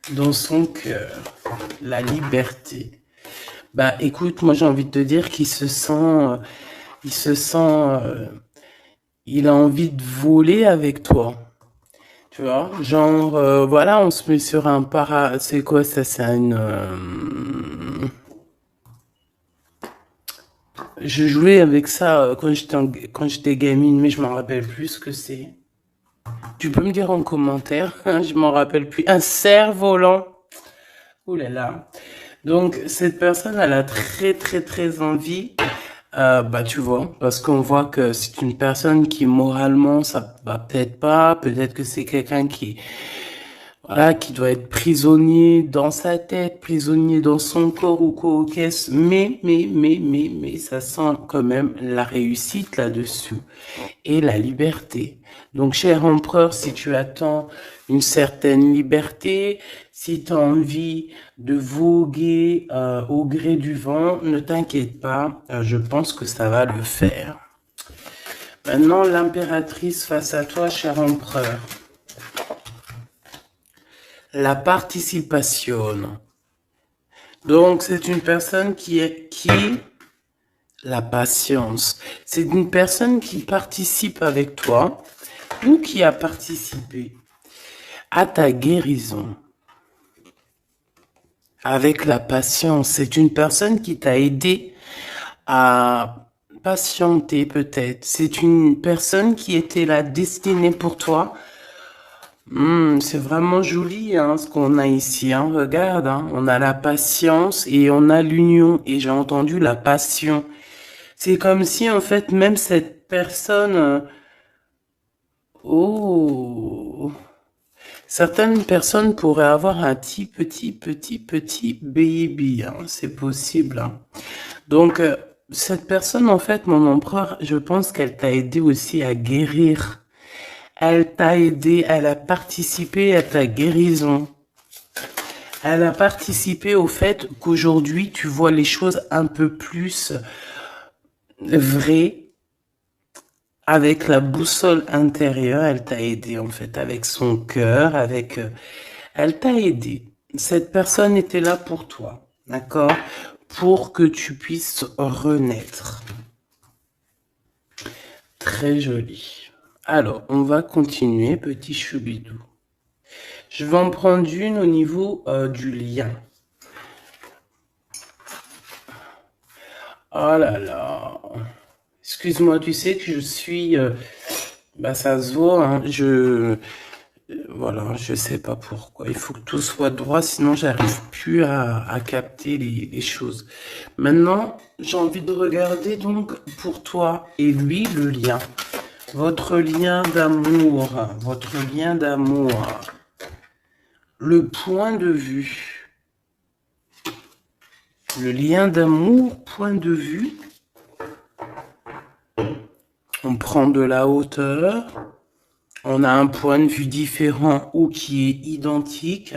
dans son cœur. La liberté. Bah écoute, moi j'ai envie de te dire qu'il se sent, il se sent, il a envie de voler avec toi. Tu vois, genre, voilà, on se met sur un c'est quoi ça? C'est une. Je jouais avec ça quand j'étais gamine, mais je m'en rappelle plus ce que c'est. Tu peux me dire en commentaire? Je m'en rappelle plus. Un cerf-volant. Ouh là là. Donc cette personne, elle a très très très envie. Bah tu vois, parce qu'on voit que c'est une personne qui moralement ça va peut-être pas, peut-être que c'est quelqu'un qui voilà, qui doit être prisonnier dans sa tête, prisonnier dans son corps ou quoi, qu'est-ce, mais, ça sent quand même la réussite là-dessus et la liberté. Donc, cher empereur, si tu attends une certaine liberté, si tu as envie de voguer au gré du vent, ne t'inquiète pas, je pense que ça va le faire. Maintenant, l'impératrice face à toi, cher empereur. La participation. Donc, c'est une personne qui la patience. C'est une personne qui participe avec toi ou qui a participé à ta guérison. Avec la patience, c'est une personne qui t'a aidé à patienter peut-être. C'est une personne qui était là destinée pour toi. C'est vraiment joli hein, ce qu'on a ici. Hein. Regarde, hein, on a la patience et on a l'union. Et j'ai entendu la passion. C'est comme si en fait même cette personne... oh, certaines personnes pourraient avoir un petit baby. Hein. C'est possible. Hein. Donc cette personne en fait, mon empereur, je pense qu'elle t'a aidé aussi à guérir. Elle t'a aidé, elle a participé à ta guérison. Elle a participé au fait qu'aujourd'hui, tu vois les choses un peu plus vraies. Avec la boussole intérieure, elle t'a aidé en fait, avec son cœur, elle t'a aidé. Cette personne était là pour toi, d'accord? Pour que tu puisses renaître. Très joli. Alors, on va continuer, petit choubidou. Je vais en prendre une au niveau du lien. Oh là là. Excuse-moi, tu sais que je suis... bah ça se voit, hein, voilà, je sais pas pourquoi. Il faut que tout soit droit, sinon j'arrive plus à capter les choses. Maintenant, j'ai envie de regarder donc pour toi et lui le lien. Votre lien d'amour, votre lien d'amour. Le point de vue. Le lien d'amour, point de vue. On prend de la hauteur. On a un point de vue différent ou qui est identique.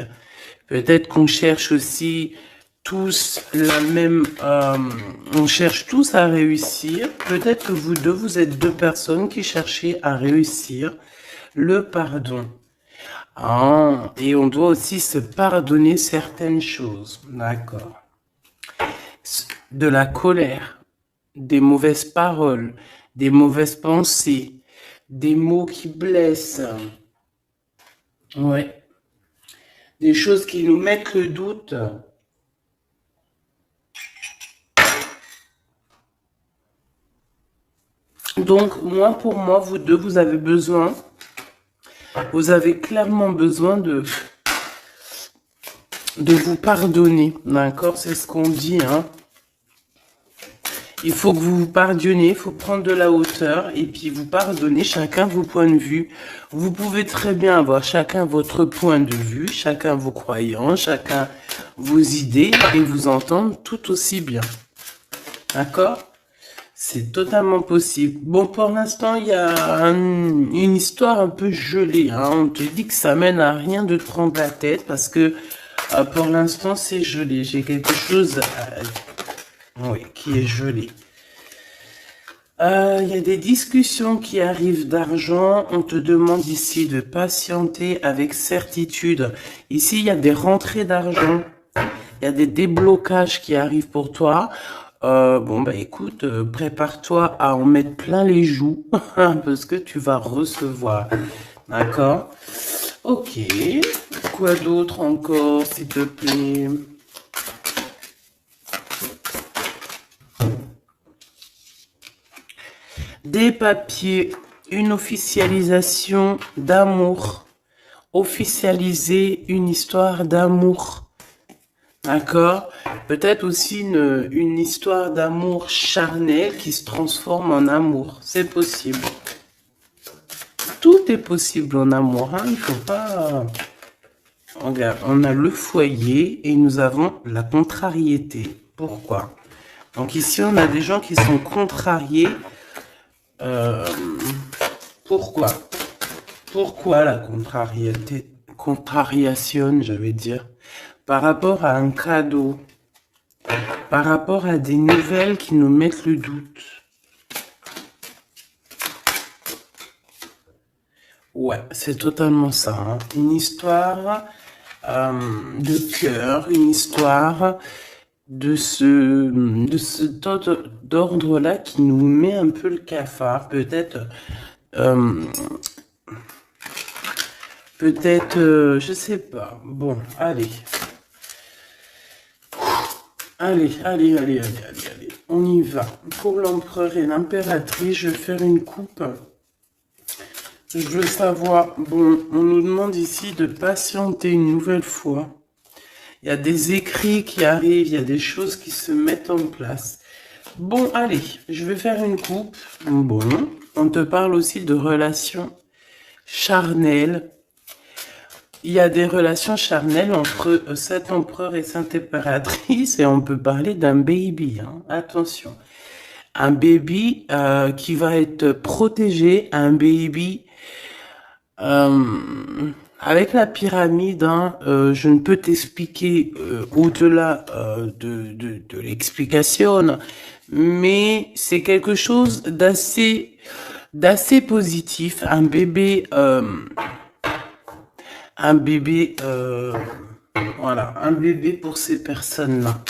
Peut-être qu'on cherche aussi tous la même... on cherche tous à réussir. Peut-être que vous deux, vous êtes deux personnes qui cherchez à réussir le pardon. Ah, et on doit aussi se pardonner certaines choses. D'accord. De la colère, des mauvaises paroles, des mauvaises pensées, des mots qui blessent. Ouais. Des choses qui nous mettent le doute. Donc, moi, pour moi, vous deux, vous avez clairement besoin de vous pardonner. D'accord? C'est ce qu'on dit, hein. Il faut que vous vous pardonnez, il faut prendre de la hauteur et puis vous pardonner chacun vos points de vue. Vous pouvez très bien avoir chacun votre point de vue, chacun vos croyances, chacun vos idées et vous entendre tout aussi bien. D'accord? C'est totalement possible. Bon, pour l'instant, il y a une histoire un peu gelée. Hein. On te dit que ça mène à rien de te prendre la tête parce que pour l'instant, c'est gelé. J'ai quelque chose oui, qui est gelé. Il y a des discussions qui arrivent d'argent. On te demande ici de patienter avec certitude. Ici, il y a des rentrées d'argent. Il y a des déblocages qui arrivent pour toi. Bon, bah écoute, prépare-toi à en mettre plein les joues parce que tu vas recevoir. D'accord? Ok. Quoi d'autre encore, s'il te plaît? Des papiers, une officialisation d'amour. Officialiser une histoire d'amour. D'accord? Peut-être aussi une histoire d'amour charnel qui se transforme en amour. C'est possible. Tout est possible en amour. Hein? Il faut pas... Regarde, on a le foyer et nous avons la contrariété. Pourquoi? Donc ici, on a des gens qui sont contrariés. Pourquoi? Pourquoi la contrariété? Contrariation, je vais dire. Par rapport à un cadeau. Par rapport à des nouvelles qui nous mettent le doute. Ouais, c'est totalement ça. Hein. Une histoire de cœur, une histoire de cet ordre-là qui nous met un peu le cafard. Peut-être, je sais pas. Bon, allez. Allez. On y va. Pour l'empereur et l'impératrice, je vais faire une coupe. Je veux savoir, bon, on nous demande ici de patienter une nouvelle fois. Il y a des écrits qui arrivent, il y a des choses qui se mettent en place. Bon, allez, je vais faire une coupe. Bon, on te parle aussi de relations charnelles. Il y a des relations charnelles entre cet empereur et cette impératrice et on peut parler d'un baby, hein. Attention. Un baby qui va être protégé, un baby avec la pyramide, hein, je ne peux t'expliquer au-delà de l'explication, mais c'est quelque chose d'assez positif. Voilà, un bébé pour ces personnes-là.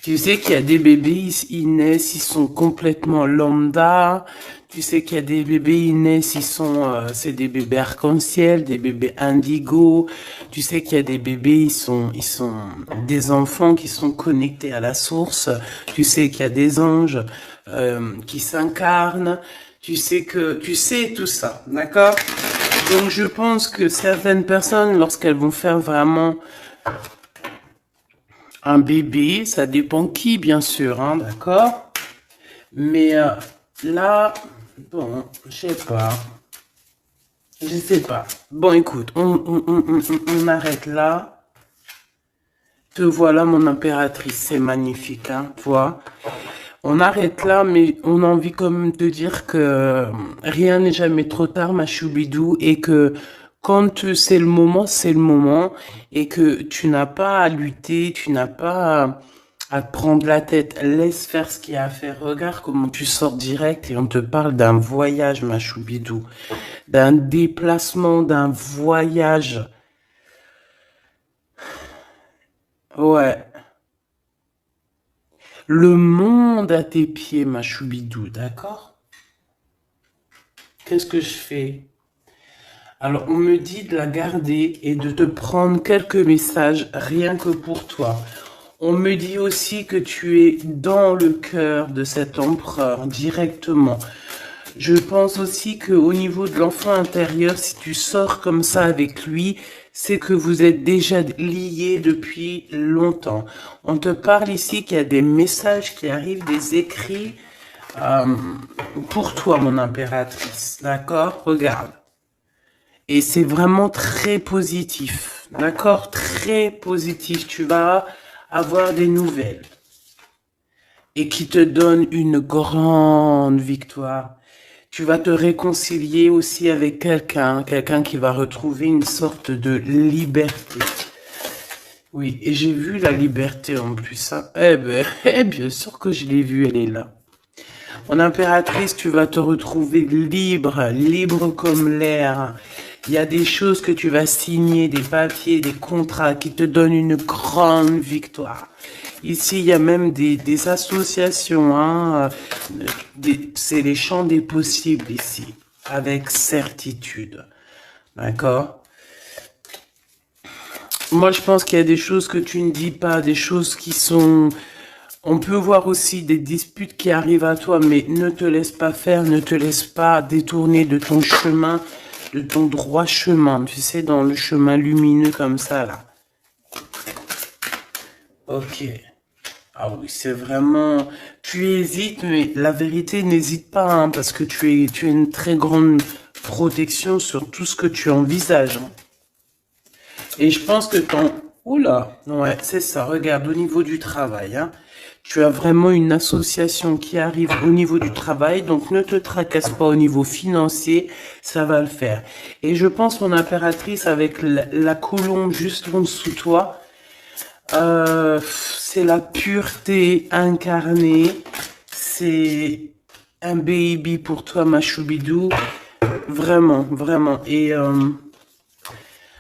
Tu sais qu'il y a des bébés, ils naissent, ils sont complètement lambda. Tu sais qu'il y a des bébés, ils naissent, c'est des bébés arc-en-ciel, des bébés indigo. Tu sais qu'il y a des bébés, ils sont des enfants qui sont connectés à la source. Tu sais qu'il y a des anges qui s'incarnent. Tu sais tout ça, d'accord? Donc je pense que certaines personnes, lorsqu'elles vont faire vraiment un bébé, ça dépend qui, bien sûr, hein, d'accord? Mais là, bon, je sais pas. Bon, écoute, on arrête là. Te voilà, mon impératrice, c'est magnifique, hein, tu vois? On arrête là, mais on a envie comme de dire que rien n'est jamais trop tard, ma choubidou, et que quand c'est le moment, et que tu n'as pas à lutter, tu n'as pas à te prendre la tête. Laisse faire ce qu'il y a à faire. Regarde comment tu sors direct et on te parle d'un voyage, ma choubidou, d'un déplacement, d'un voyage. Ouais. Le monde à tes pieds, ma choubidou, d'accord? Qu'est-ce que je fais? Alors, on me dit de la garder et de te prendre quelques messages rien que pour toi. On me dit aussi que tu es dans le cœur de cet empereur directement. Je pense aussi qu'au niveau de l'enfant intérieur, si tu sors comme ça avec lui, c'est que vous êtes déjà liés depuis longtemps. On te parle ici qu'il y a des messages qui arrivent, des écrits pour toi, mon impératrice. D'accord? Regarde. Et c'est vraiment très positif. D'accord? Très positif. Tu vas avoir des nouvelles. Et qui te donnent une grande victoire. Tu vas te réconcilier aussi avec quelqu'un qui va retrouver une sorte de liberté. Oui, et j'ai vu la liberté en plus, hein. Eh ben, bien sûr que je l'ai vue, elle est là. Mon impératrice, tu vas te retrouver libre, libre comme l'air. Il y a des choses que tu vas signer, des papiers, des contrats qui te donnent une grande victoire. Ici, il y a même des associations, hein. C'est les champs des possibles ici, avec certitude. D'accord? Moi, je pense qu'il y a des choses que tu ne dis pas, des choses qui sont... On peut voir aussi des disputes qui arrivent à toi, mais ne te laisse pas faire, ne te laisse pas détourner de ton chemin, de ton droit chemin, tu sais, dans le chemin lumineux comme ça, là. Ok. Ah oui, c'est vraiment... Tu hésites, mais la vérité, n'hésite pas, hein, parce que tu as une très grande protection sur tout ce que tu envisages, hein. Et je pense que ton... Oula, ouais, c'est ça. Regarde, au niveau du travail, hein, tu as vraiment une association qui arrive au niveau du travail, donc ne te tracasse pas au niveau financier, ça va le faire. Et je pense, mon impératrice, avec la colombe juste en dessous de toi, c'est la pureté incarnée, c'est un baby pour toi, ma choubidou, vraiment, vraiment. Et...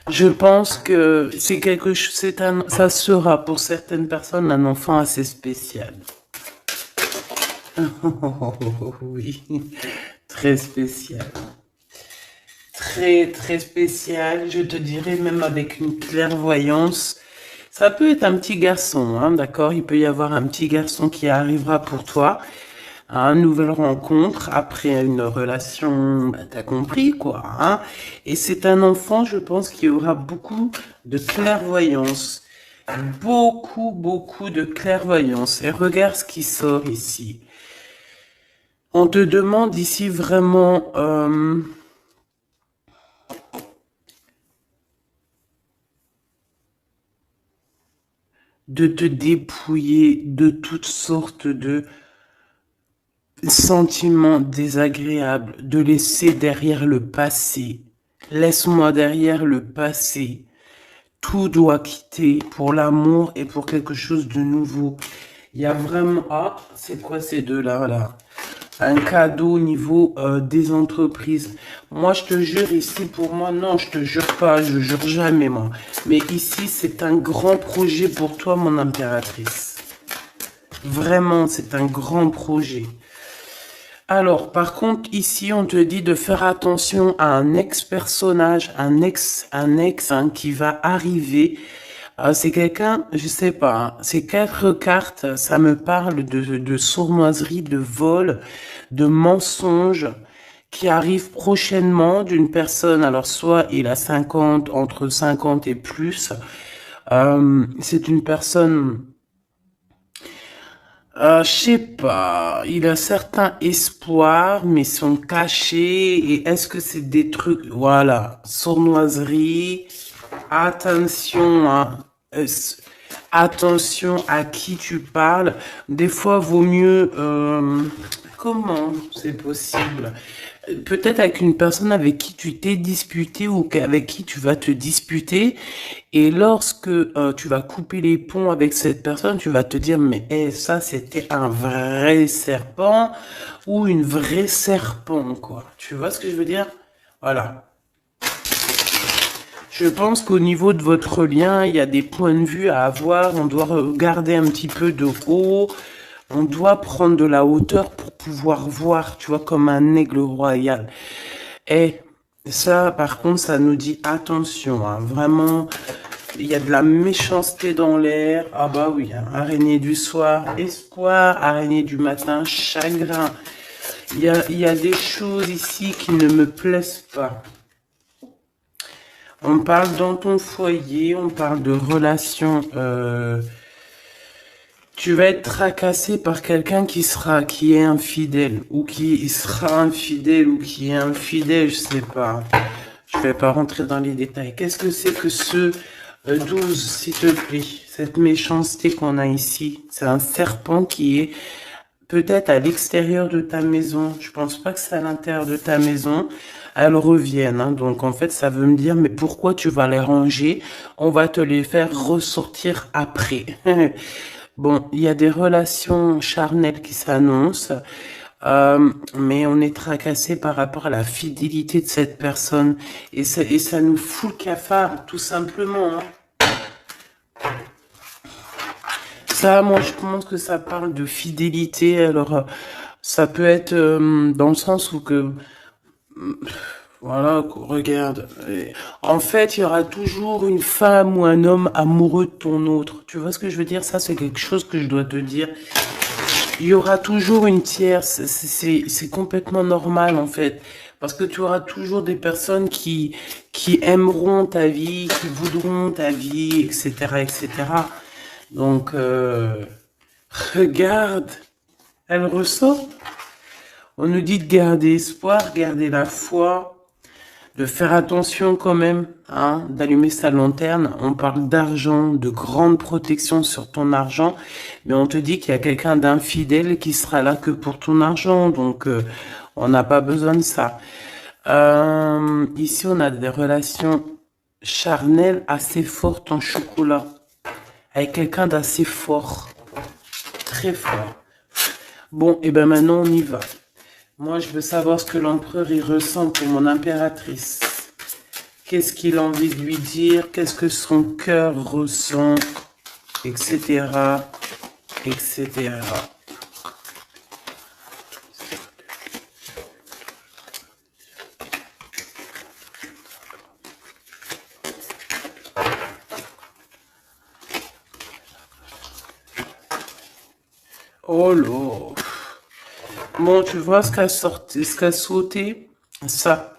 je pense que c'est quelque chose, ça sera pour certaines personnes un enfant assez spécial. Oui, très spécial. Très, très spécial. Je te dirais même avec une clairvoyance. Ça peut être un petit garçon, hein, d'accord? Il peut y avoir un petit garçon qui arrivera pour toi à une nouvelle rencontre après une relation, bah, t'as compris quoi, hein. Et c'est un enfant, je pense, qui aura beaucoup de clairvoyance, beaucoup, beaucoup de clairvoyance. Et regarde ce qui sort ici. On te demande ici vraiment de te dépouiller de toutes sortes de sentiments désagréables, de laisser derrière le passé. Laisse-moi derrière le passé. Tout doit quitter pour l'amour et pour quelque chose de nouveau. Il y a vraiment... Ah, c'est quoi ces deux-là, là? Un cadeau au niveau des entreprises. Moi, je te jure, ici, pour moi, non, je te jure pas, je jure jamais, moi. Mais ici, c'est un grand projet pour toi, mon impératrice. Vraiment, c'est un grand projet. Alors, par contre, ici, on te dit de faire attention à un ex-personnage, un ex hein, qui va arriver. C'est quelqu'un, je sais pas, hein, ces quatre cartes, ça me parle de sournoiserie, de vol, de mensonge qui arrive prochainement d'une personne. Alors, soit il a 50, entre 50 et plus. C'est une personne... je sais pas, il a certains espoirs, mais sont cachés. Et est-ce que c'est des trucs, voilà, sournoiserie, attention, hein, attention à qui tu parles. Des fois, vaut mieux, comment c'est possible? Peut-être avec une personne avec qui tu t'es disputé ou avec qui tu vas te disputer. Et lorsque tu vas couper les ponts avec cette personne, tu vas te dire, mais ça, c'était un vrai serpent ou une vraie serpent, quoi. Tu vois ce que je veux dire? Voilà. Je pense qu'au niveau de votre lien, il y a des points de vue à avoir. On doit regarder un petit peu de haut. On doit prendre de la hauteur pour pouvoir voir, tu vois, comme un aigle royal. Et ça, par contre, ça nous dit attention, hein, vraiment, il y a de la méchanceté dans l'air. Ah bah oui, hein, araignée du soir, espoir, araignée du matin, chagrin. Il y a des choses ici qui ne me plaisent pas. On parle dans ton foyer, on parle de relations... tu vas être tracassé par quelqu'un qui est infidèle, ou qui sera infidèle, ou qui est infidèle, je sais pas. Je vais pas rentrer dans les détails. Qu'est-ce que c'est que ce 12, s'il te plaît? Cette méchanceté qu'on a ici, c'est un serpent qui est peut-être à l'extérieur de ta maison. Je pense pas que c'est à l'intérieur de ta maison. Elles reviennent, hein. Donc en fait, ça veut me dire, mais pourquoi tu vas les ranger? On va te les faire ressortir après. Bon, il y a des relations charnelles qui s'annoncent, mais on est tracassé par rapport à la fidélité de cette personne. Et ça nous fout le cafard, tout simplement, hein. Ça, moi, je pense que ça parle de fidélité. Alors, ça peut être dans le sens où que, voilà, regarde. En fait, il y aura toujours une femme ou un homme amoureux de ton autre. Tu vois ce que je veux dire? Ça, c'est quelque chose que je dois te dire. Il y aura toujours une tierce. C'est complètement normal, en fait. Parce que tu auras toujours des personnes qui aimeront ta vie, qui voudront ta vie, etc., etc. Donc, regarde, elle ressort. On nous dit de garder espoir, garder la foi, de faire attention quand même, hein, d'allumer sa lanterne. On parle d'argent, de grande protection sur ton argent, mais on te dit qu'il y a quelqu'un d'infidèle qui sera là que pour ton argent. Donc, on n'a pas besoin de ça. Ici, on a des relations charnelles assez fortes en chocolat, avec quelqu'un d'assez fort, très fort. Bon, et ben maintenant on y va. Moi, je veux savoir ce que l'empereur y ressent pour mon impératrice. Qu'est-ce qu'il a envie de lui dire? Qu'est-ce que son cœur ressent? Etc. Etc. Oh là. Bon, tu vois ce qu'a sorti, ce qu'a sauté? Ça.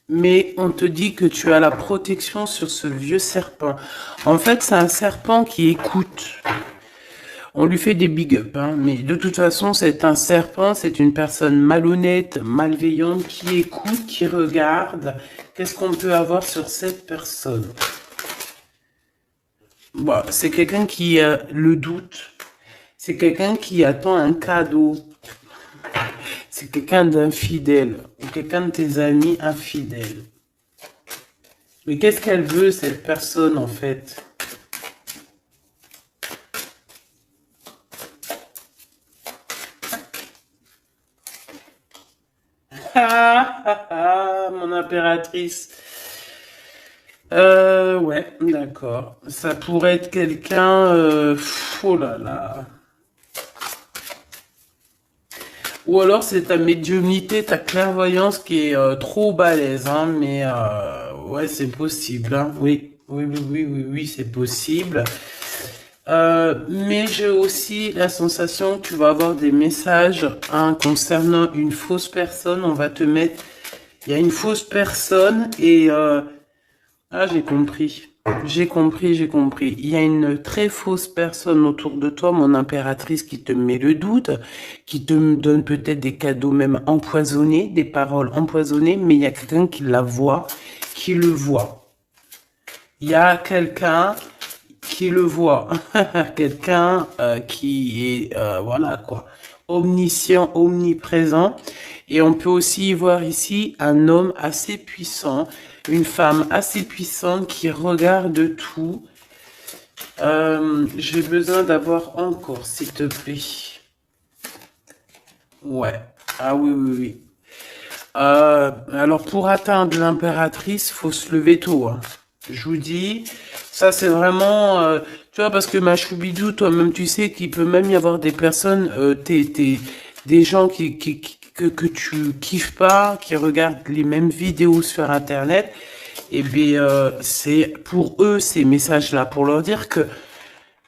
Mais on te dit que tu as la protection sur ce vieux serpent. En fait, c'est un serpent qui écoute. On lui fait des big up, hein, mais de toute façon, c'est un serpent, c'est une personne malhonnête, malveillante, qui écoute, qui regarde. Qu'est-ce qu'on peut avoir sur cette personne? Bon, c'est quelqu'un qui a le doute. C'est quelqu'un qui attend un cadeau. C'est quelqu'un d'infidèle. Ou quelqu'un de tes amis infidèles. Mais qu'est-ce qu'elle veut, cette personne, en fait? Ah, ah, ah, mon impératrice. Ouais, d'accord. Ça pourrait être quelqu'un... oh là là. Ou alors c'est ta médiumnité, ta clairvoyance qui est trop balèze, hein, mais ouais, c'est possible, hein. Oui, oui, oui, oui, oui, oui, c'est possible. Mais j'ai aussi la sensation que tu vas avoir des messages, hein, concernant une fausse personne. On va te mettre... Il y a une fausse personne et... ah, j'ai compris. J'ai compris, j'ai compris. Il y a une très fausse personne autour de toi, mon impératrice, qui te met le doute, qui te donne peut-être des cadeaux même empoisonnés, des paroles empoisonnées, mais il y a quelqu'un qui la voit, qui le voit. Il y a quelqu'un qui le voit. Quelqu'un qui est, voilà quoi, omniscient, omniprésent. Et on peut aussi y voir ici un homme assez puissant, une femme assez puissante qui regarde tout. J'ai besoin d'avoir encore, s'il te plaît. Ouais. Ah oui, oui, oui. Alors, pour atteindre l'impératrice, faut se lever tôt, hein. Je vous dis, ça c'est vraiment... tu vois, parce que ma choubidou, toi-même, tu sais qu'il peut même y avoir des personnes, des gens que tu kiffes pas, qui regardent les mêmes vidéos sur Internet. Et bien, c'est pour eux ces messages-là, pour leur dire que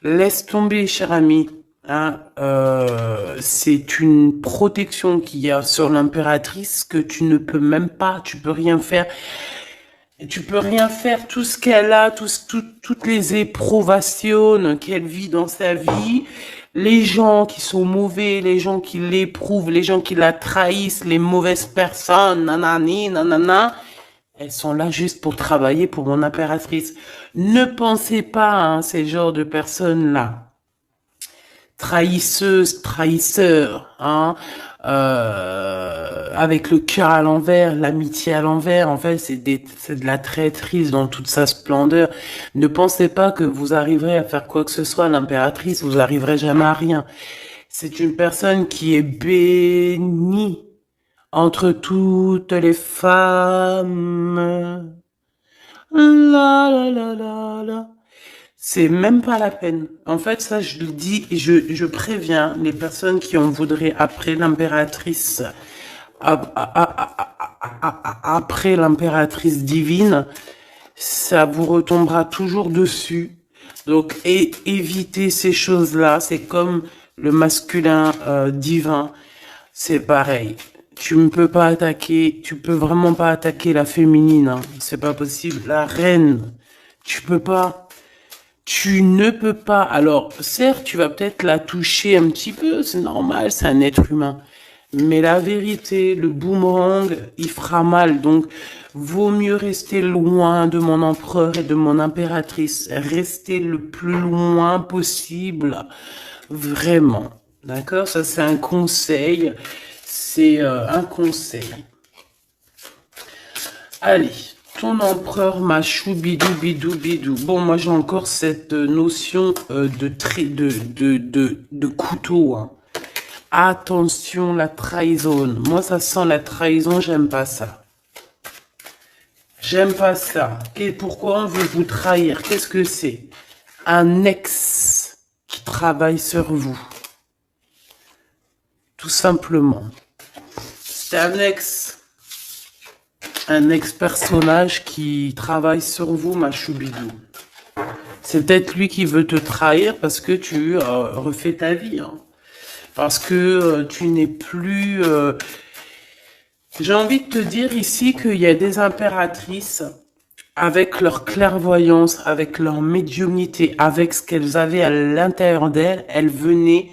laisse tomber, cher ami. Hein, c'est une protection qu'il y a sur l'impératrice que tu ne peux même pas, tu peux rien faire. Et tu peux rien faire, tout ce qu'elle a, toutes les éprouvations qu'elle vit dans sa vie, les gens qui sont mauvais, les gens qui l'éprouvent, les gens qui la trahissent, les mauvaises personnes, nanani, nanana, Elles sont là juste pour travailler pour mon impératrice. Ne pensez pas, hein, ces genres de personnes-là. Trahisseuse, trahisseur, hein, avec le cœur à l'envers, l'amitié à l'envers. En fait, c'est de la traîtrise dans toute sa splendeur. Ne pensez pas que vous arriverez à faire quoi que ce soit, l'impératrice, vous arriverez jamais à rien. C'est une personne qui est bénie entre toutes les femmes. La la la la la. C'est même pas la peine. En fait, ça, je le dis, et je préviens les personnes qui en voudraient après l'impératrice, après l'impératrice divine, ça vous retombera toujours dessus. Donc, évitez ces choses-là. C'est comme le masculin divin. C'est pareil. Tu ne peux pas attaquer, tu peux vraiment pas attaquer la féminine. Hein. C'est pas possible. La reine, tu peux pas. Tu ne peux pas. Alors, certes, tu vas peut-être la toucher un petit peu, c'est normal, c'est un être humain. Mais la vérité, le boomerang, il fera mal. Donc, vaut mieux rester loin de mon empereur et de mon impératrice. Rester le plus loin possible. Vraiment. D'accord? Ça, c'est un conseil. C'est un conseil. Allez. Ton empereur machou bidou bidou bidou. Bon, moi j'ai encore cette notion de couteau. Hein. Attention, la trahison. Moi, ça sent la trahison, j'aime pas ça. J'aime pas ça. Pourquoi on veut vous trahir? Qu'est-ce que c'est? Un ex qui travaille sur vous. Tout simplement. C'est un ex-personnage qui travaille sur vous, ma choubidou. C'est peut-être lui qui veut te trahir parce que tu refais ta vie. Hein. Parce que tu n'es plus... J'ai envie de te dire ici qu'il y a des impératrices avec leur clairvoyance, avec leur médiumnité, avec ce qu'elles avaient à l'intérieur d'elles, elles venaient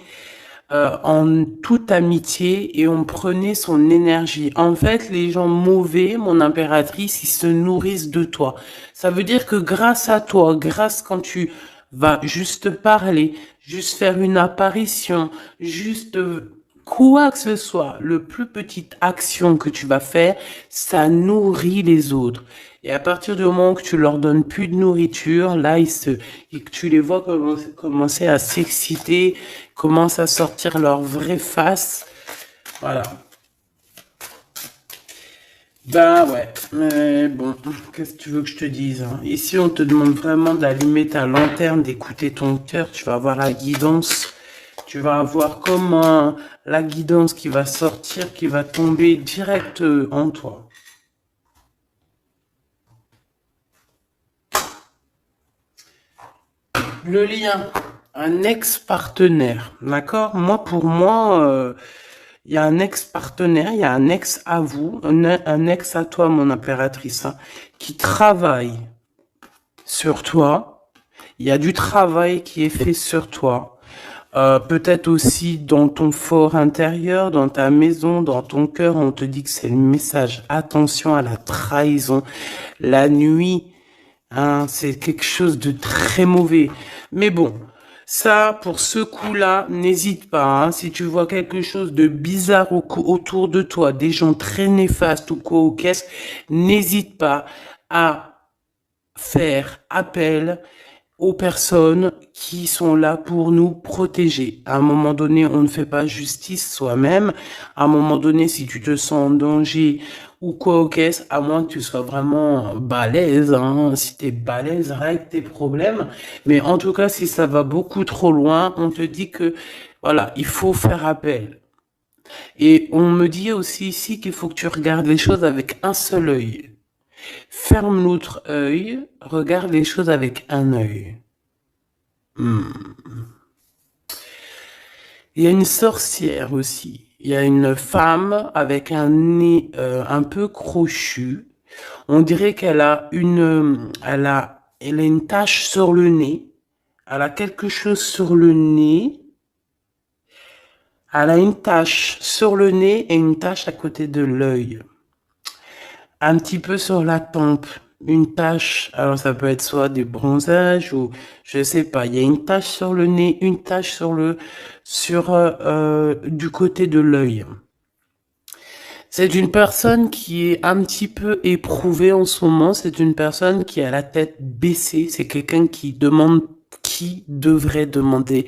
en toute amitié et on prenait son énergie. En fait, les gens mauvais, mon impératrice, ils se nourrissent de toi. Ça veut dire que grâce à toi, grâce quand tu vas juste parler, juste faire une apparition, juste quoi que ce soit, le plus petite action que tu vas faire, ça nourrit les autres. Et à partir du moment que tu leur donnes plus de nourriture, là, et que tu les vois commencer à s'exciter, commencent à sortir leur vraie face. Voilà. Ben ouais, mais bon, qu'est-ce que tu veux que je te dise hein? Ici, on te demande vraiment d'allumer ta lanterne, d'écouter ton cœur, tu vas avoir la guidance. Tu vas avoir comme la guidance qui va sortir, qui va tomber direct en toi. Le lien, un ex-partenaire, d'accord? Moi, pour moi, il y a un ex-partenaire, il y a un ex à vous, un ex à toi, mon impératrice, hein, qui travaille sur toi. Il y a du travail qui est fait sur toi. Peut-être aussi dans ton fort intérieur, dans ta maison, dans ton cœur, on te dit que c'est le message. Attention à la trahison. La nuit, hein, c'est quelque chose de très mauvais. Mais bon, ça, pour ce coup-là, n'hésite pas. Hein, si tu vois quelque chose de bizarre autour de toi, des gens très néfastes ou quoi ou qu'est-ce, n'hésite pas à faire appel aux personnes qui sont là pour nous protéger. À un moment donné, on ne fait pas justice soi-même. À un moment donné, si tu te sens en danger ou quoi, ok, à moins que tu sois vraiment balèze, hein, si t'es balèze, règle tes problèmes. Mais en tout cas, si ça va beaucoup trop loin, on te dit que, voilà, il faut faire appel. Et on me dit aussi ici qu'il faut que tu regardes les choses avec un seul œil. Ferme l'autre œil, regarde les choses avec un œil. Il y a une sorcière aussi. Il y a une femme avec un nez un peu crochu. On dirait qu'elle a elle a une tache sur le nez. Elle a quelque chose sur le nez. Elle a une tache sur le nez et une tache à côté de l'œil. un petit peu sur la tempe, une tache. Alors ça peut être soit des bronzages ou je sais pas. Il y a une tache sur le nez, une tache du côté de l'œil. C'est une personne qui est un petit peu éprouvée en ce moment. C'est une personne qui a la tête baissée. C'est quelqu'un qui devrait demander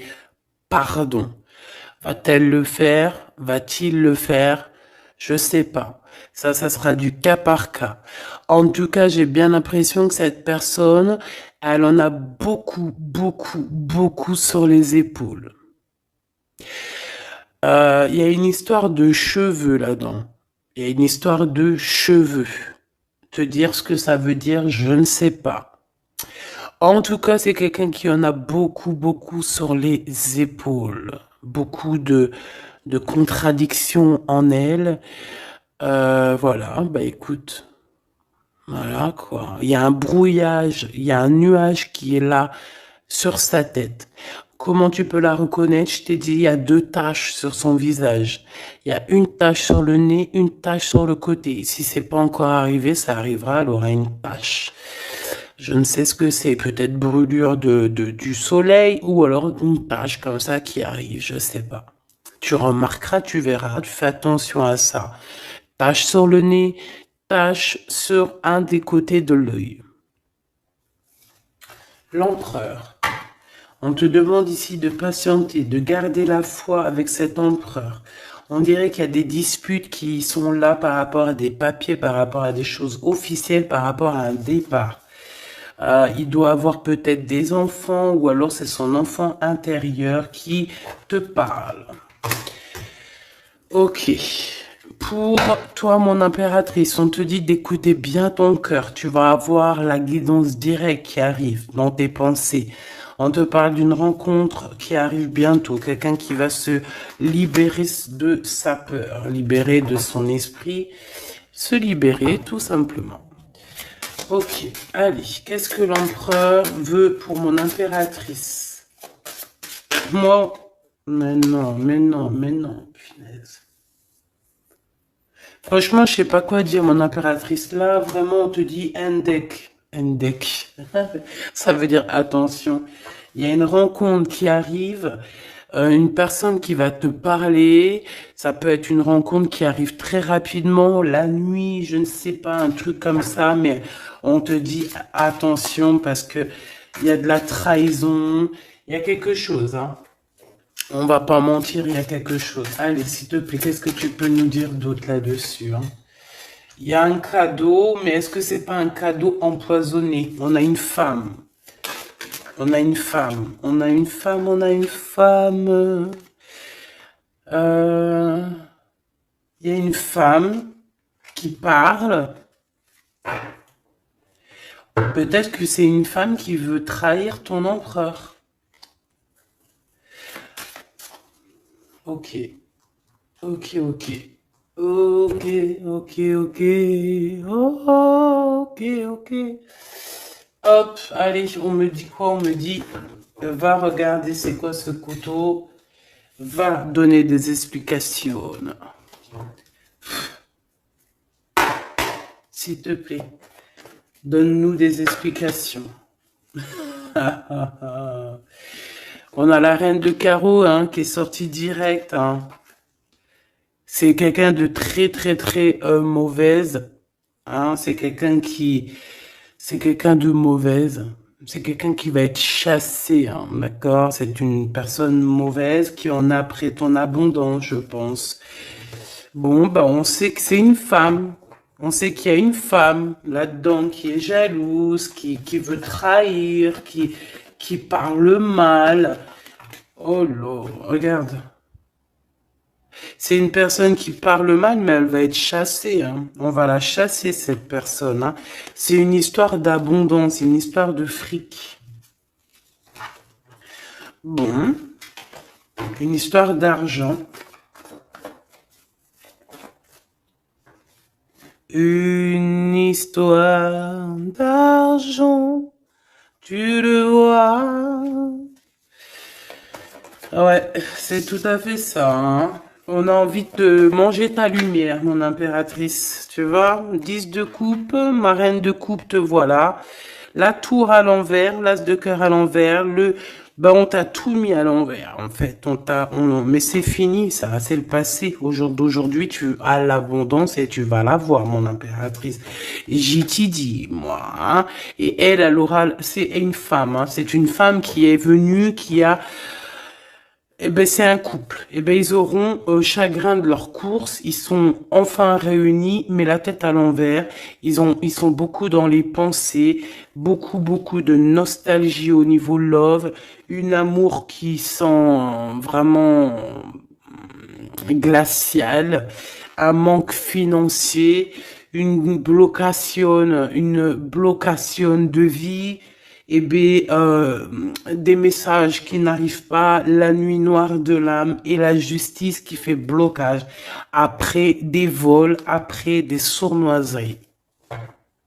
pardon. Va-t-elle le faire? Va-t-il le faire? Je sais pas. Ça sera du cas par cas. En tout cas, j'ai bien l'impression que cette personne, elle en a beaucoup, beaucoup, beaucoup sur les épaules. Il y a une histoire de cheveux là-dedans. Il y a une histoire de cheveux. Te dire ce que ça veut dire, je ne sais pas. En tout cas, c'est quelqu'un qui en a beaucoup, beaucoup sur les épaules. Beaucoup de contradictions en elle. Voilà, bah écoute, voilà quoi. Il y a un brouillage, il y a un nuage qui est là sur sa tête. Comment tu peux la reconnaître? Je t'ai dit, il y a deux taches sur son visage. Il y a une tache sur le nez, une tache sur le côté. Si c'est pas encore arrivé, ça arrivera, elle aura une tache. Je ne sais ce que c'est, peut-être brûlure du soleil ou alors une tache comme ça qui arrive, je sais pas. Tu remarqueras, tu verras, tu fais attention à ça. Tache sur le nez, tache sur un des côtés de l'œil. L'empereur. On te demande ici de patienter, de garder la foi avec cet empereur. On dirait qu'il y a des disputes qui sont là par rapport à des papiers, par rapport à des choses officielles, par rapport à un départ. Il doit avoir peut-être des enfants ou alors c'est son enfant intérieur qui te parle. Ok. Pour toi, mon impératrice, on te dit d'écouter bien ton cœur. Tu vas avoir la guidance directe qui arrive dans tes pensées. On te parle d'une rencontre qui arrive bientôt. Quelqu'un qui va se libérer de sa peur, libérer de son esprit, se libérer tout simplement. Ok, allez, qu'est-ce que l'empereur veut pour mon impératrice? Moi, mais non, punaise. Franchement, je sais pas quoi dire, mon impératrice. Là, vraiment, on te dit Endek. Endek. Ça veut dire attention. Il y a une rencontre qui arrive, une personne qui va te parler. Ça peut être une rencontre qui arrive très rapidement, la nuit, je ne sais pas, un truc comme ça, mais on te dit attention parce que il y a de la trahison, il y a quelque chose, hein. On va pas mentir, il y a quelque chose. Allez, s'il te plaît, qu'est-ce que tu peux nous dire d'autre là-dessus, hein? Il y a un cadeau, mais est-ce que c'est pas un cadeau empoisonné? On a une femme. On a une femme. On a une femme, on a une femme. Euh, Il y a une femme qui parle. Peut-être que c'est une femme qui veut trahir ton empereur. Ok. Ok, ok. Ok, ok, ok. Oh, ok, ok. Hop, allez, on me dit quoi? On me dit, va regarder c'est quoi ce couteau. Va donner des explications. S'il te plaît, donne-nous des explications. On a la reine de carreau hein, qui est sortie direct. Hein. C'est quelqu'un de très très très mauvaise. Hein. C'est quelqu'un de mauvaise. C'est quelqu'un qui va être chassé, hein, d'accord? C'est une personne mauvaise qui en a pris ton abondance, je pense. Bon, bah on sait que c'est une femme. On sait qu'il y a une femme là-dedans qui est jalouse, qui veut trahir, qui parle mal. Oh là, regarde. C'est une personne qui parle mal, mais elle va être chassée. Hein. On va la chasser, cette personne. Hein. C'est une histoire d'abondance, une histoire de fric. Bon, une histoire d'argent. Une histoire d'argent, tu le vois. Ouais, c'est tout à fait ça. Hein. On a envie de manger ta lumière, mon impératrice. Tu vois, 10 de coupe, ma reine de coupe, te voilà. La tour à l'envers, l'as de cœur à l'envers, on t'a tout mis à l'envers, en fait. Mais c'est fini, ça, c'est le passé. D'aujourd'hui, tu as l'abondance et tu vas l'avoir, mon impératrice. J'y t'y dis, moi, hein. Et elle aura, c'est une femme, hein. C'est une femme qui est venue, qui a, eh ben, c'est un couple. Eh ben, ils auront chagrin de leur course. Ils sont enfin réunis, mais la tête à l'envers. Ils sont beaucoup dans les pensées, beaucoup de nostalgie au niveau love, une amour qui sent vraiment glacial, un manque financier, une blocation de vie, et des messages qui n'arrivent pas, la nuit noire de l'âme et la justice qui fait blocage après des vols, après des sournoiseries.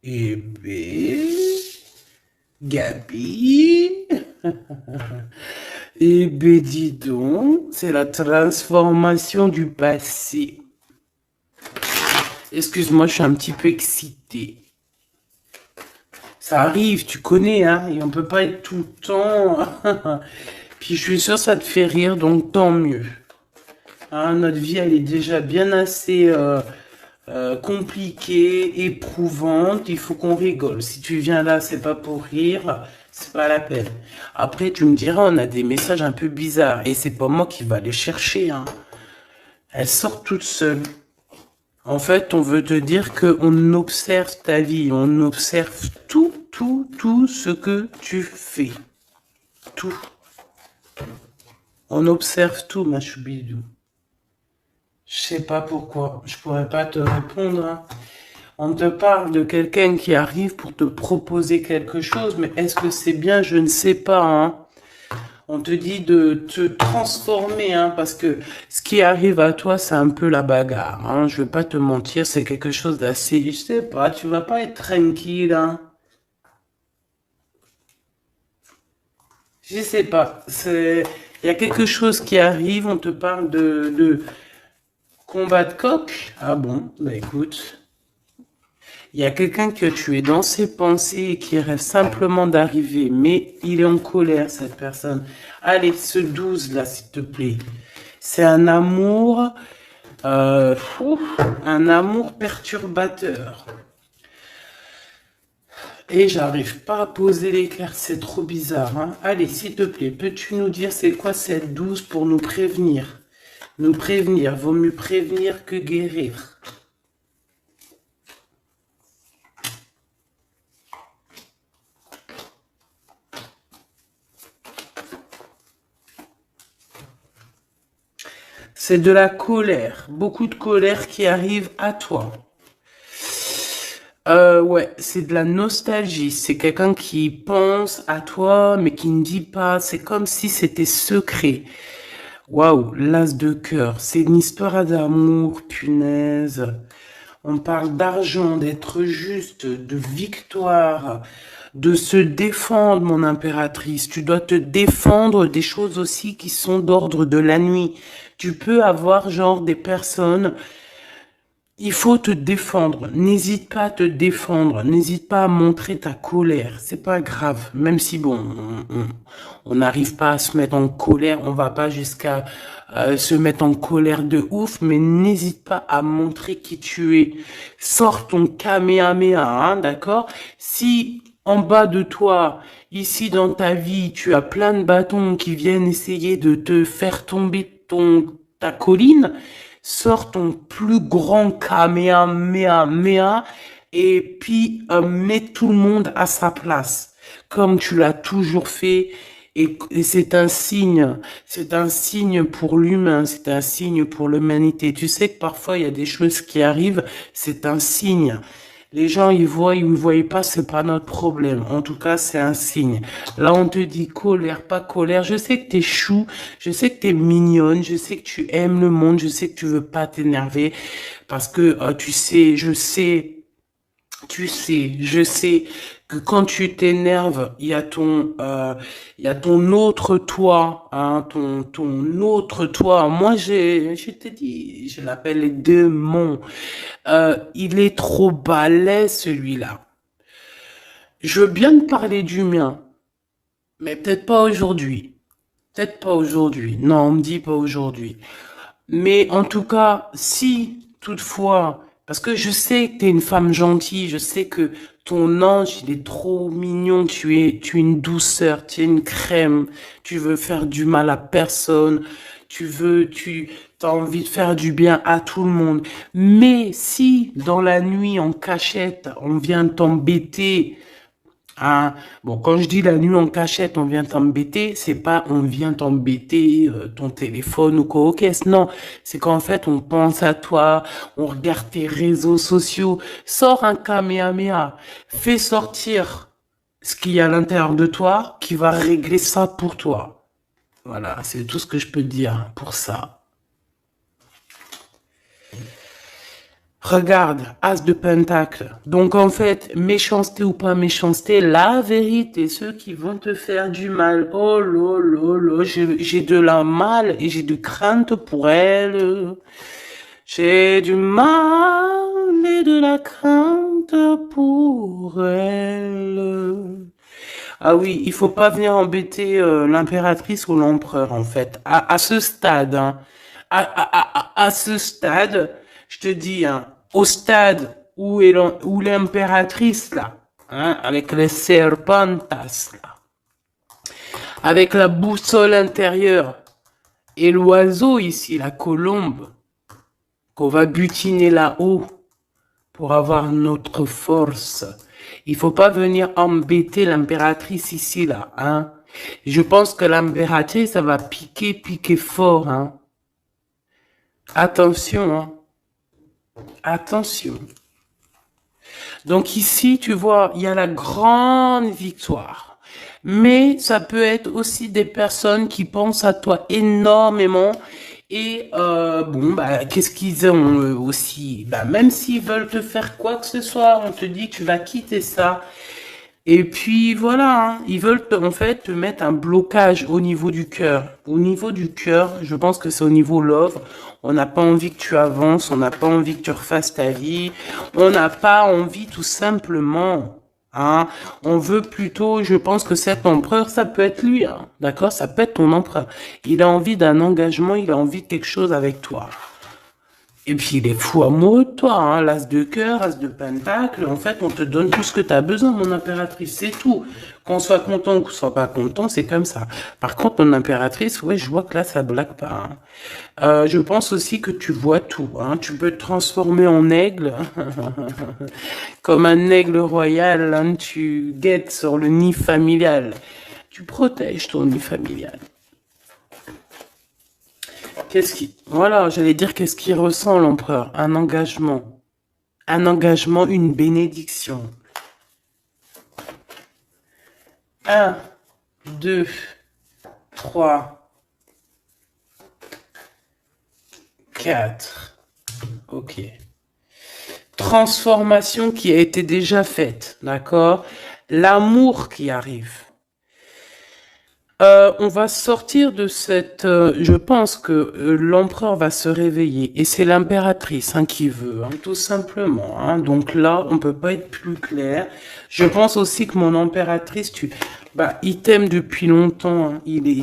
Et Gabi, dis donc, c'est la transformation du passé. Excuse-moi, je suis un petit peu excitée. Ça arrive, tu connais, hein, et on peut pas être tout le temps. Puis je suis sûre que ça te fait rire, donc tant mieux. Hein, notre vie, elle est déjà bien assez compliquée, éprouvante. Il faut qu'on rigole. Si tu viens là, c'est pas pour rire, c'est pas la peine. Après, tu me diras, on a des messages un peu bizarres, et c'est pas moi qui va les chercher. Hein. Elles sortent toutes seules. En fait, on veut te dire qu'on observe ta vie, on observe tout ce que tu fais. Tout. On observe tout, ma choubidou. Je sais pas pourquoi, je pourrais pas te répondre. Hein. On te parle de quelqu'un qui arrive pour te proposer quelque chose, mais est-ce que c'est bien? Je ne sais pas. Hein. On te dit de te transformer, hein, parce que ce qui arrive à toi, c'est un peu la bagarre. Hein. Je vais pas te mentir, c'est quelque chose d'assez... Je sais pas, tu vas pas être tranquille. Hein. Je sais pas. Il y a quelque chose qui arrive, on te parle de combat de coq. Ah bon, bah écoute. Il y a quelqu'un que tu es dans ses pensées et qui rêve simplement d'arriver, mais il est en colère, cette personne. Allez, ce 12 là, s'il te plaît. C'est un amour perturbateur. Et j'arrive pas à poser les cartes, c'est trop bizarre. Hein. Allez, s'il te plaît, peux-tu nous dire c'est quoi cette 12 pour nous prévenir? Nous prévenir, vaut mieux prévenir que guérir. C'est de la colère, beaucoup de colère qui arrive à toi. Ouais, c'est de la nostalgie. C'est quelqu'un qui pense à toi, mais qui ne dit pas. C'est comme si c'était secret. Waouh, l'as de cœur. C'est une histoire d'amour, punaise. On parle d'argent, d'être juste, de victoire, de se défendre, mon impératrice. Tu dois te défendre des choses aussi qui sont d'ordre de la nuit. Tu peux avoir genre des personnes... Il faut te défendre. N'hésite pas à te défendre. N'hésite pas à montrer ta colère. C'est pas grave. Même si bon, on n'arrive pas à se mettre en colère, on va pas jusqu'à se mettre en colère de ouf, mais n'hésite pas à montrer qui tu es. Sors ton Kamehameha, hein, d'accord? Si en bas de toi, ici dans ta vie, tu as plein de bâtons qui viennent essayer de te faire tomber ta colline, sors ton plus grand Kamehameha et puis mets tout le monde à sa place, comme tu l'as toujours fait. Et c'est un signe pour l'humain, c'est un signe pour l'humanité. Tu sais que parfois il y a des choses qui arrivent, c'est un signe. Les gens, ils voient, ils ne voient pas, c'est pas notre problème. En tout cas, c'est un signe. Là, on te dit colère, pas colère. Je sais que t'es chou, je sais que t'es mignonne, je sais que tu aimes le monde, je sais que tu veux pas t'énerver parce que tu sais, je sais Tu sais, je sais que quand tu t'énerves, il y a ton autre toi, hein, ton autre toi. Moi, je t'ai dit, je l'appelle les démons. Il est trop balèze, celui-là. Je veux bien te parler du mien, mais peut-être pas aujourd'hui. Peut-être pas aujourd'hui. Non, on me dit pas aujourd'hui. Mais en tout cas, si toutefois, parce que je sais que tu es une femme gentille, je sais que ton ange, il est trop mignon, tu es une douceur, tu es une crème, tu veux faire du mal à personne, tu as envie de faire du bien à tout le monde. Mais si dans la nuit en cachette, on vient t'embêter. Ah, bon, quand je dis la nuit en cachette, on vient t'embêter, c'est pas on vient t'embêter ton téléphone ou quoi aux caisses. Non, c'est qu'en fait, on pense à toi, on regarde tes réseaux sociaux, sors un Kamehameha, fais sortir ce qu'il y a à l'intérieur de toi qui va régler ça pour toi. Voilà, c'est tout ce que je peux dire pour ça. Regarde, As de Pentacle. Donc en fait, méchanceté ou pas méchanceté, la vérité, ceux qui vont te faire du mal, oh là là là, j'ai de la mal et j'ai de crainte pour elle. J'ai du mal et de la crainte pour elle. Ah oui, il faut pas venir embêter l'impératrice ou l'empereur en fait. À ce stade, hein, à ce stade, je te dis, hein, au stade où l'impératrice là, hein, avec les serpentas là, avec la boussole intérieure et l'oiseau ici, la colombe, qu'on va butiner là-haut pour avoir notre force. Il faut pas venir embêter l'impératrice ici, là, hein. Je pense que l'impératrice, ça va piquer fort, hein. Attention, hein. Attention. Donc ici, tu vois, il y a la grande victoire. Mais ça peut être aussi des personnes qui pensent à toi énormément. Et bon, bah, qu'est-ce qu'ils ont aussi? Bah, même s'ils veulent te faire quoi que ce soit, on te dit que tu vas quitter ça. Et puis voilà, hein, ils veulent en fait te mettre un blocage au niveau du cœur. Au niveau du cœur, je pense que c'est au niveau love. On n'a pas envie que tu avances, on n'a pas envie que tu refasses ta vie, on n'a pas envie tout simplement. Hein. On veut plutôt, je pense que cet empereur, ça peut être lui, hein, d'accord? Ça peut être ton empereur. Il a envie d'un engagement, il a envie de quelque chose avec toi. Et puis il est fou amoureux de toi, hein, l'as de cœur, as de pentacle. En fait, on te donne tout ce que tu as besoin, mon impératrice, c'est tout. Qu'on soit content ou qu'on soit pas content, c'est comme ça. Par contre, mon impératrice, ouais, je vois que là, ça blague pas. Hein. Je pense aussi que tu vois tout. Hein. Tu peux te transformer en aigle, comme un aigle royal. Hein. Tu guettes sur le nid familial. Tu protèges ton nid familial. Voilà, j'allais dire qu'est-ce qu'il ressent l'empereur? Un engagement. Un engagement, une bénédiction. 1, 2, 3, 4. Ok. Transformation qui a été déjà faite, d'accord? L'amour qui arrive. On va sortir de cette... je pense que l'empereur va se réveiller. Et c'est l'impératrice hein, qui veut, hein, tout simplement. Hein. Donc là, on peut pas être plus clair. Je pense aussi que mon impératrice, il t'aime depuis longtemps. Hein.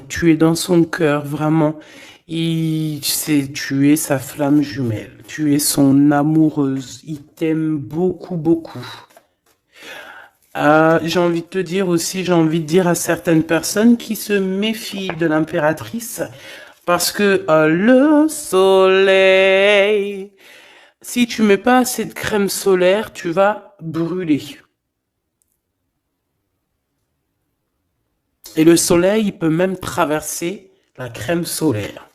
Tu es dans son cœur, vraiment. Tu es sa flamme jumelle. Tu es son amoureuse. Il t'aime beaucoup, beaucoup. J'ai envie de te dire aussi, j'ai envie de dire à certaines personnes qui se méfient de l'impératrice parce que le soleil, si tu mets pas assez de crème solaire, tu vas brûler. Et le soleil, il peut même traverser la crème solaire.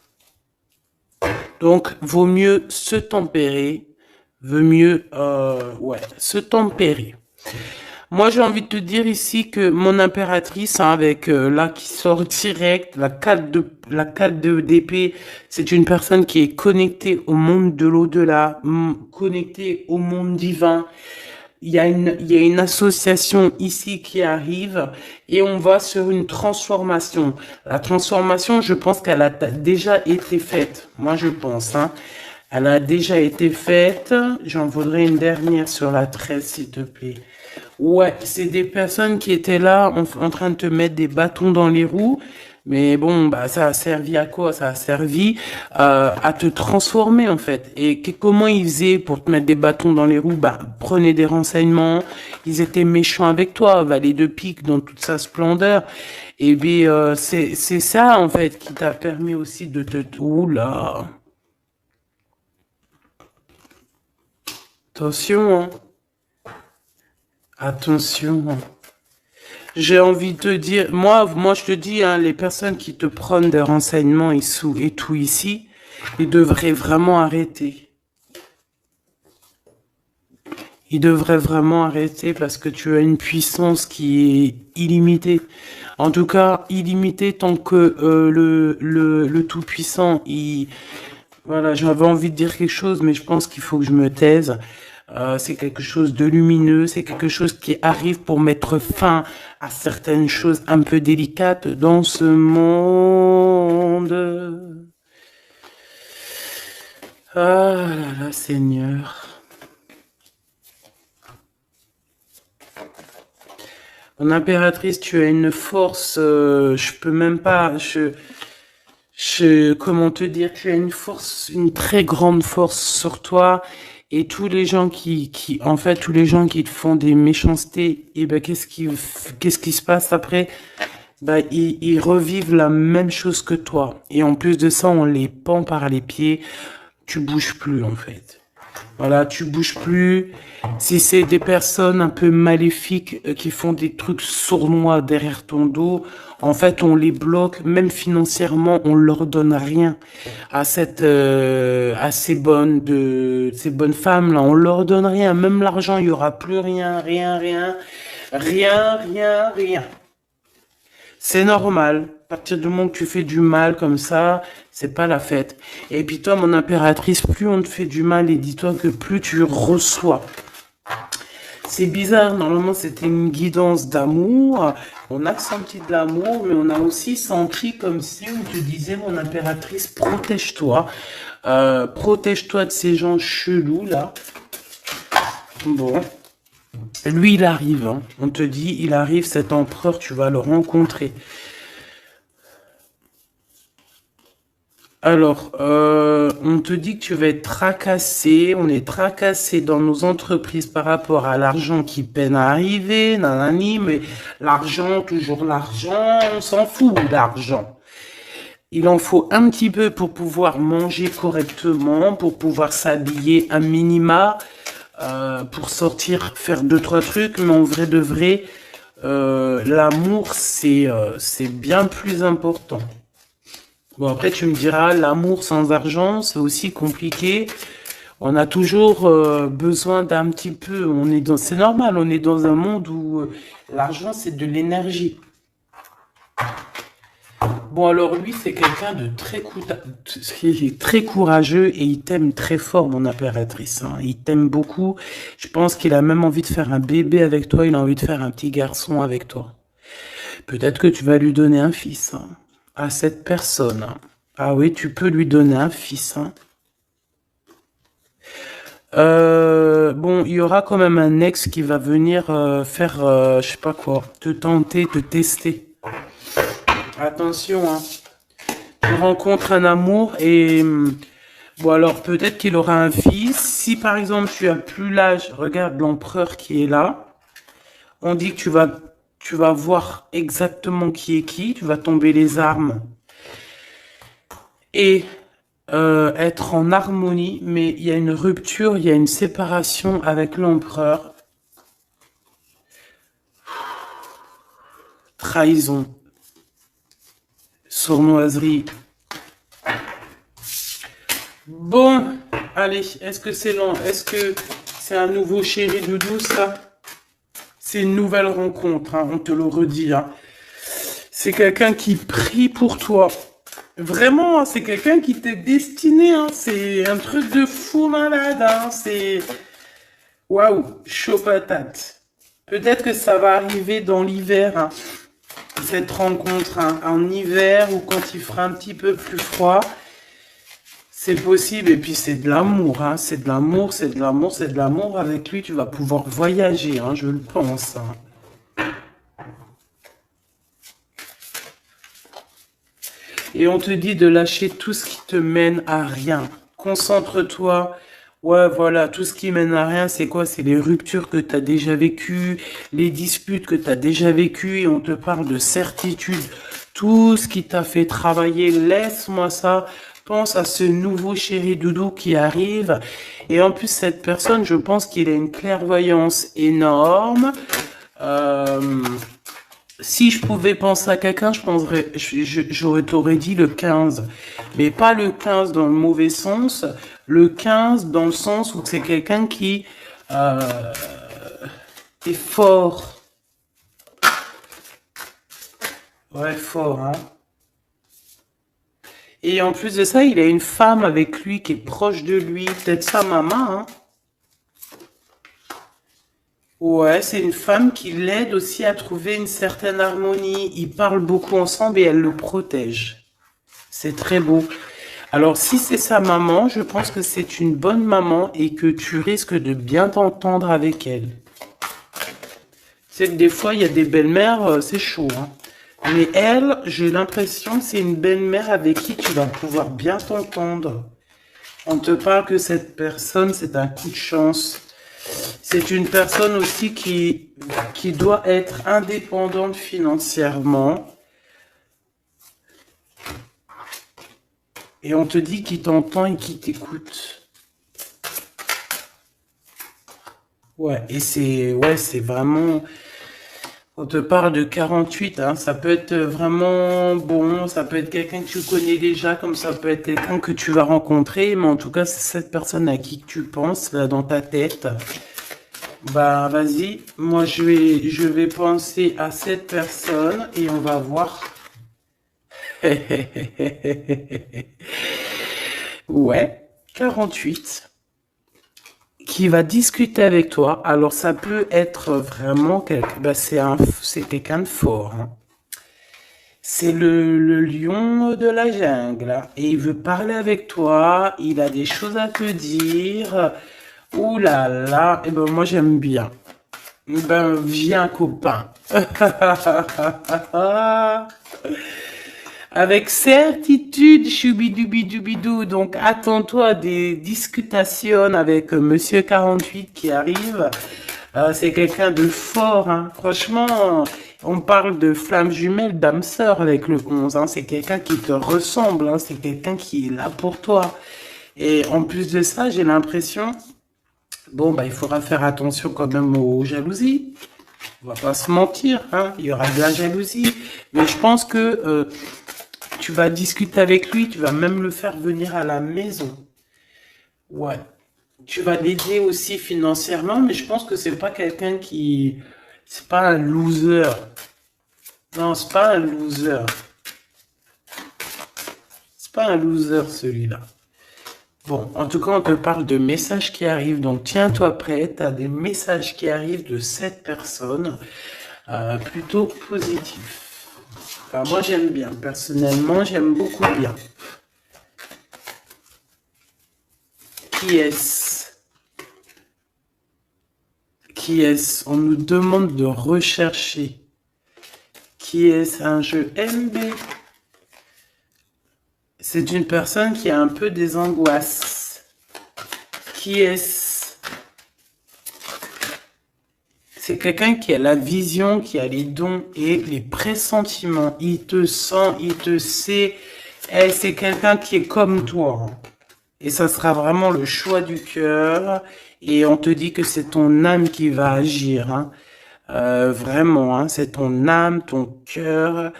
Donc, vaut mieux se tempérer, se tempérer. Moi, j'ai envie de te dire ici que mon impératrice, hein, avec là qui sort direct, la 4 d'épée, c'est une personne qui est connectée au monde de l'au-delà, connectée au monde divin. il y a une association ici qui arrive et on va sur une transformation. La transformation, je pense qu'elle a déjà été faite. Moi, je pense, hein. Elle a déjà été faite. J'en voudrais une dernière sur la 13, s'il te plaît. Ouais, c'est des personnes qui étaient là en train de te mettre des bâtons dans les roues. Mais bon, bah ça a servi à quoi? Ça a servi à te transformer en fait. Et comment ils faisaient pour te mettre des bâtons dans les roues? Bah prenez des renseignements. Ils étaient méchants avec toi, valet de pique dans toute sa splendeur. Et puis c'est ça en fait qui t'a permis aussi de te... Oula, attention, hein. Attention, hein. J'ai envie de te dire, moi je te dis, hein, les personnes qui te prennent des renseignements et tout ici, ils devraient vraiment arrêter. Ils devraient vraiment arrêter parce que tu as une puissance qui est illimitée. En tout cas, illimitée tant que le Tout-Puissant, voilà, j'avais envie de dire quelque chose, mais je pense qu'il faut que je me taise. C'est quelque chose de lumineux, c'est quelque chose qui arrive pour mettre fin à certaines choses un peu délicates dans ce monde. Ah là là, Seigneur. Mon impératrice, tu as une force, je peux même pas, comment te dire, tu as une force, une très grande force sur toi. Et tous les gens en fait, tous les gens qui te font des méchancetés, et ben, qu'est-ce qui se passe après? Ben, ils revivent la même chose que toi. Et en plus de ça, on les pend par les pieds. Tu bouges plus, en fait. Voilà, tu bouges plus. Si c'est des personnes un peu maléfiques qui font des trucs sournois derrière ton dos, en fait, on les bloque, même financièrement, on leur donne rien à ces bonnes femmes là, on leur donne rien, même l'argent, il y aura plus rien, rien, rien, rien, rien, rien. C'est normal. À partir du moment que tu fais du mal comme ça, c'est pas la fête. Et puis toi, mon impératrice, plus on te fait du mal, et dis-toi que plus tu reçois. C'est bizarre, normalement c'était une guidance d'amour. On a senti de l'amour, mais on a aussi senti comme si on te disait, mon impératrice, protège-toi. Protège-toi de ces gens chelous là. Bon. Lui, il arrive, hein. On te dit, il arrive, cet empereur, tu vas le rencontrer. Alors, on te dit que tu vas être tracassé. On est tracassé dans nos entreprises par rapport à l'argent qui peine à arriver, nanani, mais l'argent, toujours l'argent, on s'en fout d'argent. Il en faut un petit peu pour pouvoir manger correctement, pour pouvoir s'habiller un minima, pour sortir, faire deux, trois trucs, mais en vrai de vrai, l'amour, c'est bien plus important. Bon, après, tu me diras, l'amour sans argent, c'est aussi compliqué. On a toujours besoin d'un petit peu, c'est normal, on est dans un monde où l'argent, c'est de l'énergie. Bon, alors lui, c'est quelqu'un de très courageux et il t'aime très fort, mon impératrice, hein. Il t'aime beaucoup. Je pense qu'il a même envie de faire un bébé avec toi, il a envie de faire un petit garçon avec toi. Peut-être que tu vas lui donner un fils, hein, à cette personne, hein. Ah oui, tu peux lui donner un fils, hein. Bon, il y aura quand même un ex qui va venir faire, je sais pas quoi, te tenter, te tester. Attention, hein. Tu rencontres un amour et bon alors peut-être qu'il aura un fils. Si par exemple tu as plus l'âge, regarde l'empereur qui est là. On dit que tu vas voir exactement qui est qui. Tu vas tomber les armes et être en harmonie. Mais il y a une rupture, il y a une séparation avec l'empereur. Trahison, sournoiserie. Bon, allez, est-ce que c'est long? Est-ce que c'est un nouveau chéri doudou, ça? C'est une nouvelle rencontre, hein, on te le redit, hein. C'est quelqu'un qui prie pour toi. Vraiment, hein, c'est quelqu'un qui t'est destiné, hein. C'est un truc de fou malade, hein. Waouh, chaud patate. Peut-être que ça va arriver dans l'hiver, hein, cette rencontre, hein, en hiver ou quand il fera un petit peu plus froid. C'est possible, et puis c'est de l'amour, hein, c'est de l'amour, c'est de l'amour, c'est de l'amour. Avec lui, tu vas pouvoir voyager, hein, je le pense, hein. Et on te dit de lâcher tout ce qui te mène à rien. Concentre-toi. Ouais, voilà, tout ce qui mène à rien, c'est quoi? C'est les ruptures que tu as déjà vécues, les disputes que tu as déjà vécues, et on te parle de certitude. Tout ce qui t'a fait travailler, laisse-moi ça. Pense à ce nouveau chéri doudou qui arrive. Et en plus, cette personne, je pense qu'il a une clairvoyance énorme. Euh, Si je pouvais penser à quelqu'un, je penserais, t'aurais dit le 15. Mais pas le 15 dans le mauvais sens, le 15 dans le sens où c'est quelqu'un qui euh, est fort. Ouais, fort, hein. Et en plus de ça, il a une femme avec lui qui est proche de lui, peut-être sa maman, hein. Ouais, c'est une femme qui l'aide aussi à trouver une certaine harmonie. Ils parlent beaucoup ensemble et elle le protège. C'est très beau. Alors, si c'est sa maman, je pense que c'est une bonne maman et que tu risques de bien t'entendre avec elle. C'est que des fois, il y a des belles-mères, c'est chaud, hein. Mais elle, j'ai l'impression que c'est une belle-mère avec qui tu vas pouvoir bien t'entendre. On te parle que cette personne, c'est un coup de chance. C'est une personne aussi qui doit être indépendante financièrement. Et on te dit qu'il t'entend et qu'il t'écoute. Ouais, et c'est vraiment, on te parle de 48, hein, ça peut être vraiment bon, ça peut être quelqu'un que tu connais déjà, comme ça peut être quelqu'un que tu vas rencontrer, mais en tout cas, c'est cette personne à qui tu penses, là, dans ta tête. Bah, vas-y, moi, je vais penser à cette personne et on va voir. Ouais, 48. Qui va discuter avec toi. Alors ça peut être vraiment bah, c'est quelqu'un de fort, hein. C'est le lion de la jungle, hein. Et il veut parler avec toi. Il a des choses à te dire. Ouh là là. Et ben moi j'aime bien. Ben viens copain. Avec certitude, choubidoubidoubidou. Donc, attends-toi à des discutations avec Monsieur 48 qui arrive. C'est quelqu'un de fort, hein. Franchement, on parle de flamme jumelle, d'âme sœur avec le 11, hein. C'est quelqu'un qui te ressemble, hein. C'est quelqu'un qui est là pour toi. Et en plus de ça, j'ai l'impression, bon, bah, il faudra faire attention quand même aux jalousies. On va pas se mentir, hein. Il y aura de la jalousie. Mais je pense que tu vas discuter avec lui, tu vas même le faire venir à la maison. Ouais. Tu vas l'aider aussi financièrement, mais je pense que c'est pas quelqu'un qui... C'est pas un loser. Non, c'est pas un loser. C'est pas un loser celui-là. Bon, en tout cas, on te parle de messages qui arrivent, donc tiens-toi prêt, tu as des messages qui arrivent de cette personne, plutôt positifs. Enfin, moi j'aime bien, personnellement, j'aime beaucoup bien. Qui est-ce? Qui est-ce? On nous demande de rechercher. Qui est-ce? Un jeu MB. C'est une personne qui a un peu des angoisses. Qui est-ce? C'est quelqu'un qui a la vision, qui a les dons et les pressentiments. Il te sent, il te sait. Et c'est quelqu'un qui est comme toi. Et ça sera vraiment le choix du cœur. Et on te dit que c'est ton âme qui va agir, hein. Vraiment, hein, c'est ton âme, ton cœur.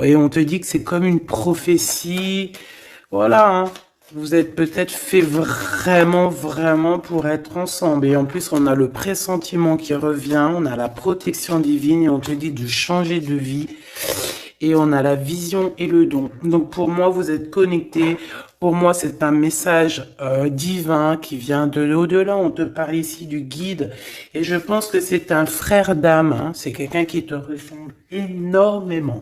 Et on te dit que c'est comme une prophétie. Voilà, hein. Vous êtes peut-être fait vraiment, vraiment pour être ensemble. Et en plus, on a le pressentiment qui revient, on a la protection divine et on te dit de changer de vie. et on a la vision et le don. Donc pour moi, vous êtes connectés. Pour moi, c'est un message divin qui vient de l'au-delà. On te parle ici du guide et je pense que c'est un frère d'âme. Hein. C'est quelqu'un qui te ressemble énormément.